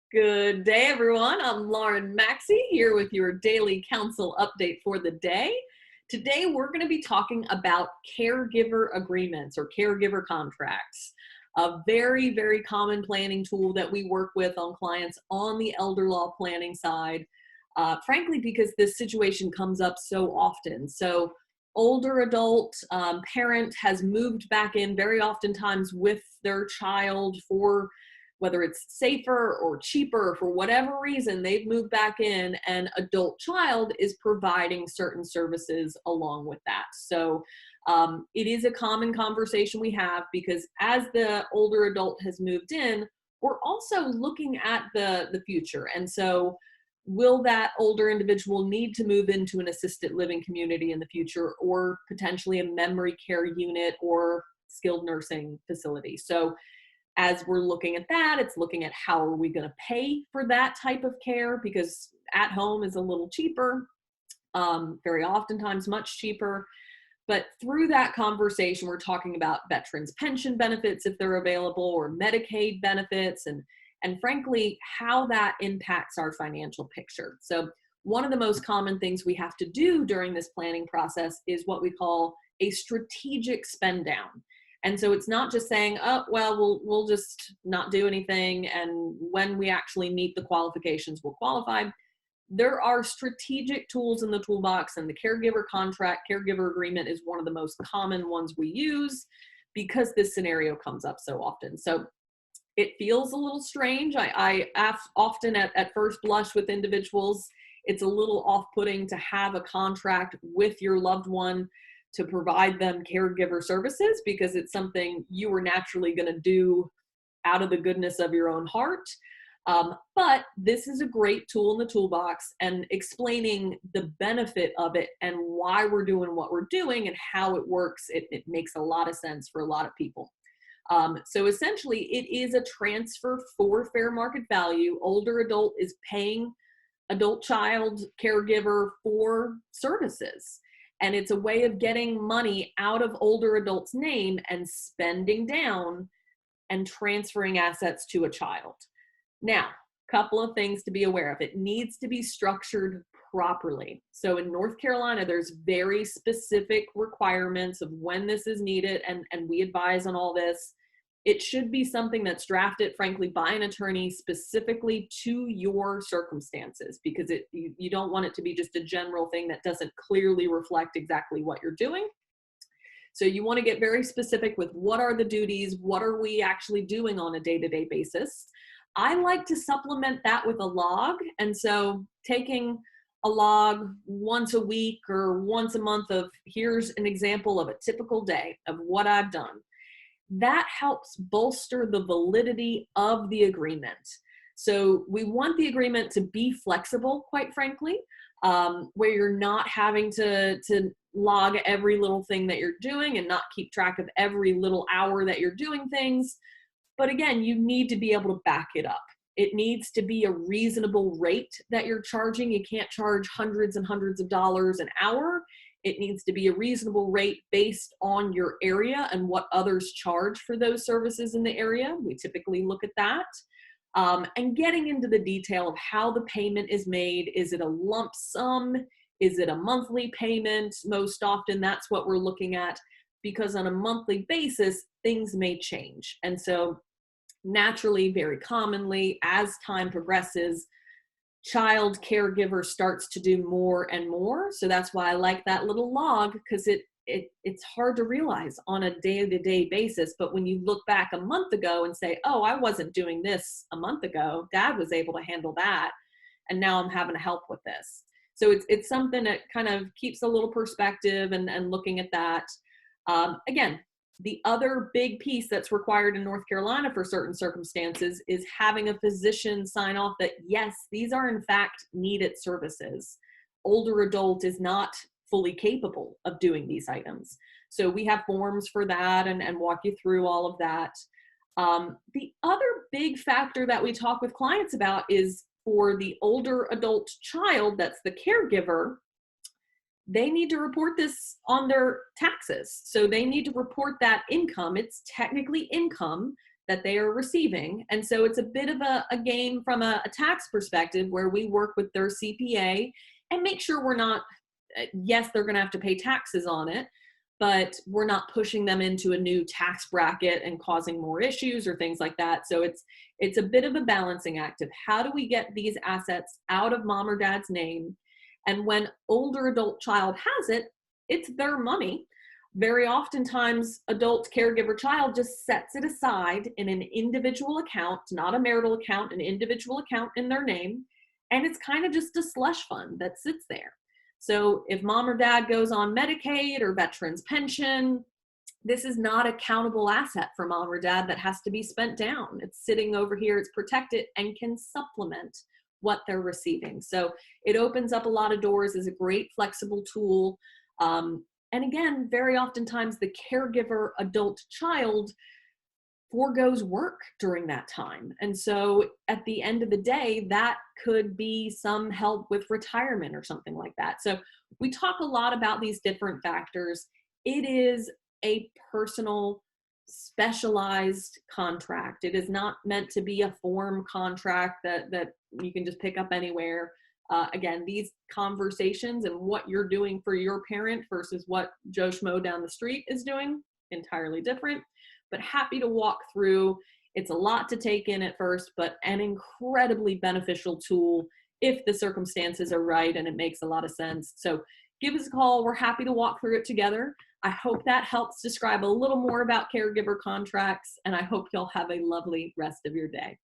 Good day, everyone. I'm Lauren Maxey here with your daily counsel update for the day. Today, we're going to be talking about caregiver agreements or caregiver contracts, a very, very common planning tool that we work with on clients on the elder law planning side, frankly, because this situation comes up so often. So older adult parent has moved back in very oftentimes with their child for whether it's safer or cheaper, for whatever reason, they've moved back in, and adult child is providing certain services along with that. So it is a common conversation we have because as the older adult has moved in, we're also looking at the future. And so will that older individual need to move into an assisted living community in the future, or potentially a memory care unit or skilled nursing facility? So as we're looking at that, it's looking at how are we going to pay for that type of care, because at home is a little cheaper, very oftentimes much cheaper. But through that conversation, we're talking about veterans pension benefits if they're available, or Medicaid benefits, and frankly, how that impacts our financial picture. So one of the most common things we have to do during this planning process is what we call a strategic spend down. And so it's not just saying, oh, well, we'll just not do anything, and when we actually meet the qualifications, we'll qualify. There are strategic tools in the toolbox, and the caregiver contract, caregiver agreement is one of the most common ones we use because this scenario comes up so often. So it feels a little strange. I often at first blush with individuals, it's a little off-putting to have a contract with your loved one to provide them caregiver services, because it's something you were naturally going to do out of the goodness of your own heart. But this is a great tool in the toolbox, and explaining the benefit of it and why we're doing what we're doing and how it works, it makes a lot of sense for a lot of people. So essentially, it is a transfer for fair market value. Older adult is paying adult child caregiver for services. And it's a way of getting money out of older adult's name and spending down and transferring assets to a child. Now, a couple of things to be aware of. It needs to be structured properly. So in North Carolina, there's very specific requirements of when this is needed, and we advise on all this. It should be something that's drafted, frankly, by an attorney specifically to your circumstances, because you don't want it to be just a general thing that doesn't clearly reflect exactly what you're doing. So you want to get very specific with what are the duties, what are we actually doing on a day-to-day basis. I like to supplement that with a log. And so taking a log once a week or once a month of here's an example of a typical day of what I've done. That helps bolster the validity of the agreement. So we want the agreement to be flexible, quite frankly, where you're not having to log every little thing that you're doing and not keep track of every little hour that you're doing things. But again, you need to be able to back it up. It needs to be a reasonable rate that you're charging. You can't charge hundreds and hundreds of dollars an hour. It needs to be a reasonable rate based on your area and what others charge for those services in the area. We typically look at that. And getting into the detail of how the payment is made. Is it a lump sum? Is it a monthly payment? Most often that's what we're looking at, because on a monthly basis, things may change. And so naturally, very commonly, as time progresses, child caregiver starts to do more and more. So that's why I like that little log, because it's hard to realize on a day-to-day basis. But when you look back a month ago and say, oh, I wasn't doing this a month ago, Dad was able to handle that, and now I'm having to help with this. So it's something that kind of keeps a little perspective and looking at that. Again, the other big piece that's required in North Carolina for certain circumstances is having a physician sign off that, yes, these are in fact needed services. Older adult is not fully capable of doing these items. So we have forms for that and walk you through all of that. The other big factor that we talk with clients about is for the older adult child that's the caregiver, they need to report this on their taxes. So they need to report that income. It's technically income that they are receiving. And so it's a bit of a game from a tax perspective where we work with their CPA and make sure we're not, yes, they're going to have to pay taxes on it, but we're not pushing them into a new tax bracket and causing more issues or things like that. So it's a bit of a balancing act of how do we get these assets out of mom or dad's name? And when older adult child has it, it's their money. Very oftentimes, adult caregiver child just sets it aside in an individual account, not a marital account, an individual account in their name. And it's kind of just a slush fund that sits there. So if mom or dad goes on Medicaid or veterans pension, this is not a countable asset for mom or dad that has to be spent down. It's sitting over here, it's protected and can supplement what they're receiving. So it opens up a lot of doors, is a great flexible tool. And again, very oftentimes the caregiver adult child foregoes work during that time. And so at the end of the day, that could be some help with retirement or something like that. So we talk a lot about these different factors. It is a personal, specialized contract. It is not meant to be a form contract that you can just pick up anywhere. Again, these conversations and what you're doing for your parent versus what Joe Schmo down the street is doing, entirely different. But happy to walk through. It's a lot to take in at first, but an incredibly beneficial tool if the circumstances are right and it makes a lot of sense. So give us a call. We're happy to walk through it together. I hope that helps describe a little more about caregiver contracts, and I hope you'll have a lovely rest of your day.